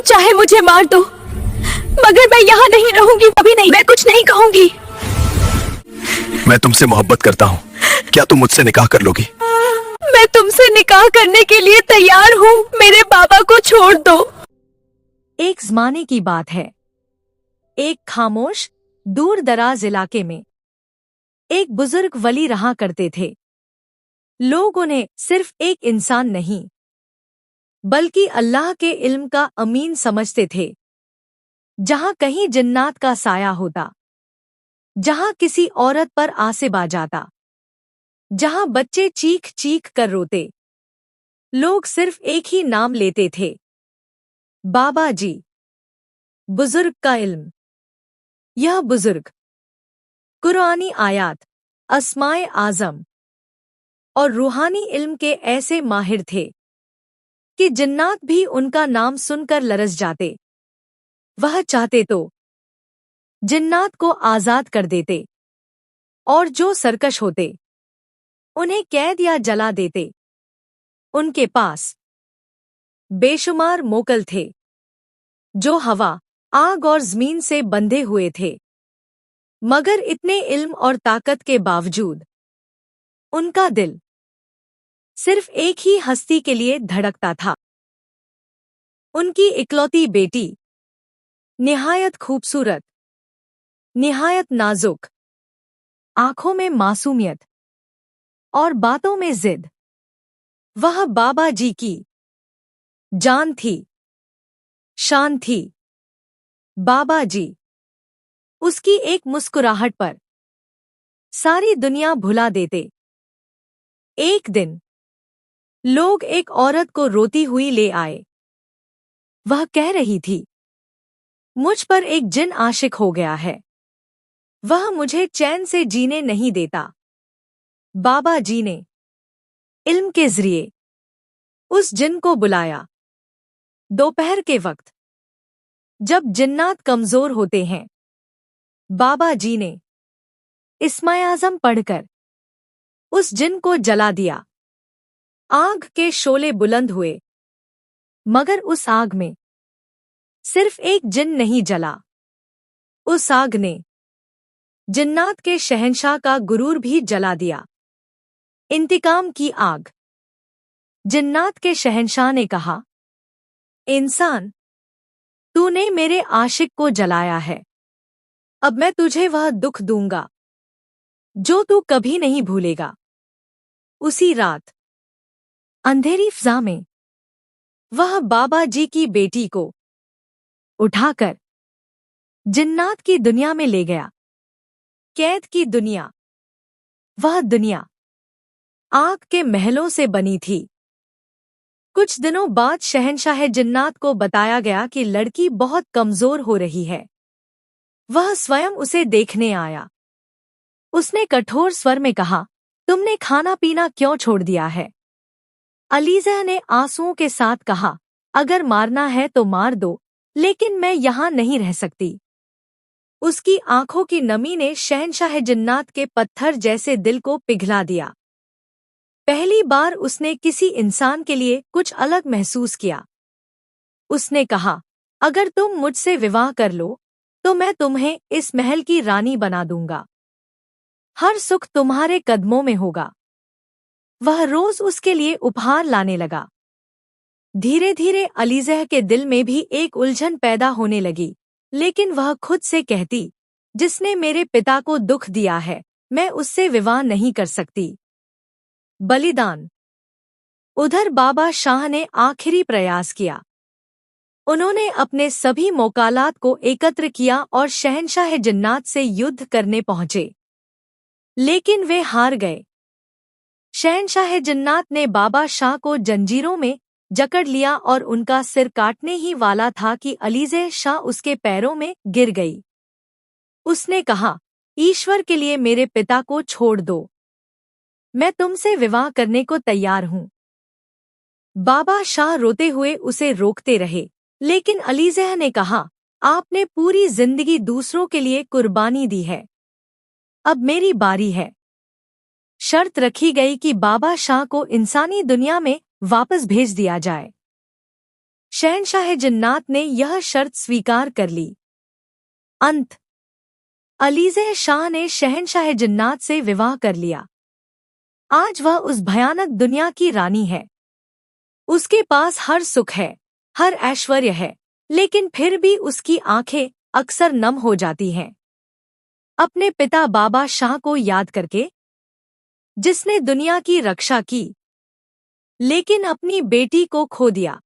चाहे मुझे मार दो, मगर मैं यहाँ नहीं रहूंगी, कभी नहीं। मैं कुछ नहीं कहूंगी। मैं तुमसे मोहब्बत करता हूँ, क्या तुम मुझसे निकाह कर लोगी? मैं तुमसे निकाह करने के लिए तैयार हूँ, मेरे बाबा को छोड़ दो। एक ज़माने की बात है। एक खामोश दूर दराज इलाके में एक बुजुर्ग वली रहा करते थे। लोग उन्हें सिर्फ एक इंसान नहीं बल्कि अल्लाह के इल्म का अमीन समझते थे। जहां कहीं जिन्नात का साया होता, जहां किसी औरत पर आसिब आ जाता, जहां बच्चे चीख चीख कर रोते, लोग सिर्फ एक ही नाम लेते थे, बाबा जी। बुजुर्ग का इल्म। यह बुजुर्ग कुरानी आयात, अस्माए आज़म और रूहानी इल्म के ऐसे माहिर थे कि जिन्नात भी उनका नाम सुनकर लरज़ जाते। वह चाहते तो जिन्नात को आज़ाद कर देते और जो सरकश होते उन्हें कैद या जला देते। उनके पास बेशुमार मोकल थे जो हवा, आग और ज़मीन से बंधे हुए थे, मगर इतने इल्म और ताकत के बावजूद उनका दिल सिर्फ एक ही हस्ती के लिए धड़कता था। उनकी इकलौती बेटी, निहायत खूबसूरत, निहायत नाजुक, आंखों में मासूमियत और बातों में जिद। वह बाबा जी की जान थी, शान थी। बाबा जी उसकी एक मुस्कुराहट पर सारी दुनिया भुला देते। एक दिन लोग एक औरत को रोती हुई ले आए। वह कह रही थी, मुझ पर एक जिन आशिक हो गया है, वह मुझे चैन से जीने नहीं देता। बाबा जी ने इल्म के जरिए उस जिन को बुलाया। दोपहर के वक्त जब जिन्नात कमजोर होते हैं, बाबा जी ने इस्माए आज़म पढ़कर उस जिन को जला दिया। आग के शोले बुलंद हुए, मगर उस आग में सिर्फ एक जिन नहीं जला। उस आग ने जिन्नात के शहंशाह का गुरूर भी जला दिया। इंतकाम की आग। जिन्नात के शहंशाह ने कहा, इंसान, तूने मेरे आशिक को जलाया है, अब मैं तुझे वह दुख दूंगा जो तू कभी नहीं भूलेगा। उसी रात अंधेरी फ़ज़ा में वह बाबा जी की बेटी को उठाकर जिन्नात की दुनिया में ले गया। कैद की दुनिया। वह दुनिया आग के महलों से बनी थी। कुछ दिनों बाद शहंशाह जिन्नात को बताया गया कि लड़की बहुत कमजोर हो रही है। वह स्वयं उसे देखने आया। उसने कठोर स्वर में कहा, तुमने खाना पीना क्यों छोड़ दिया है? अलीज़ा ने आंसुओं के साथ कहा, अगर मारना है तो मार दो, लेकिन मैं यहाँ नहीं रह सकती। उसकी आंखों की नमी ने शहंशाह जिन्नात के पत्थर जैसे दिल को पिघला दिया। पहली बार उसने किसी इंसान के लिए कुछ अलग महसूस किया। उसने कहा, अगर तुम मुझसे विवाह कर लो तो मैं तुम्हें इस महल की रानी बना दूंगा। हर सुख तुम्हारे कदमों में होगा। वह रोज उसके लिए उपहार लाने लगा। धीरे धीरे अलीज़ा के दिल में भी एक उलझन पैदा होने लगी, लेकिन वह खुद से कहती, जिसने मेरे पिता को दुख दिया है, मैं उससे विवाह नहीं कर सकती। बलिदान। उधर बाबा शाह ने आखिरी प्रयास किया। उन्होंने अपने सभी मोकालात को एकत्र किया और शहंशाह जिन्नात से युद्ध करने पहुंचे, लेकिन वे हार गए। शहंशाह जिन्नात ने बाबा शाह को जंजीरों में जकड़ लिया और उनका सिर काटने ही वाला था कि अलीज़ा शाह उसके पैरों में गिर गई। उसने कहा, ईश्वर के लिए मेरे पिता को छोड़ दो, मैं तुमसे विवाह करने को तैयार हूँ। बाबा शाह रोते हुए उसे रोकते रहे, लेकिन अलीज़ा ने कहा, आपने पूरी जिंदगी दूसरों के लिए कुर्बानी दी है, अब मेरी बारी है। शर्त रखी गई कि बाबा शाह को इंसानी दुनिया में वापस भेज दिया जाए। शहंशाह जिन्नात ने यह शर्त स्वीकार कर ली। अंत अलीज़े शाह ने शहंशाह जिन्नात से विवाह कर लिया। आज वह उस भयानक दुनिया की रानी है। उसके पास हर सुख है, हर ऐश्वर्य है, लेकिन फिर भी उसकी आंखें अक्सर नम हो जाती हैं। अपने पिता बाबा शाह को याद करके, जिसने दुनिया की रक्षा की लेकिन अपनी बेटी को खो दिया।